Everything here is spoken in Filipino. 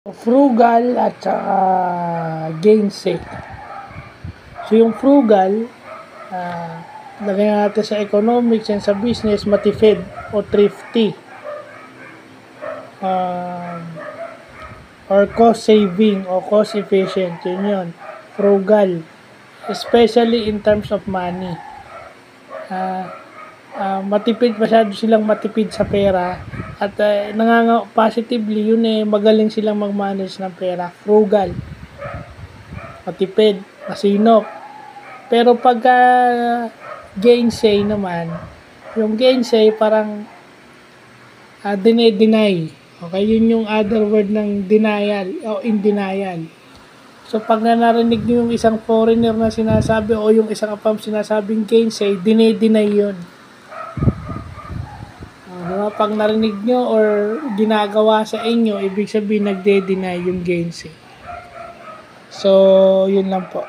Frugal at saka gainsay. So yung frugal, lagyan natin sa economics and sa business, matipid o thrifty. Or cost saving o cost efficient. Yun. Frugal. Especially in terms of money. Matipid, masyado silang matipid sa pera at positively yun magaling silang mag-manage ng pera. Frugal, matipid, masinop. Pero pagka gainsay naman, yung gainsay parang deny. Okay, yun yung other word ng denial o in denial. So pag narinig niyo yung isang foreigner na sinasabi o yung isang apam sinasabing gainsay, deny yun. Diba? Pag narinig nyo or ginagawa sa inyo, ibig sabihin nagde-deny yung gainsay. So, yun lang po.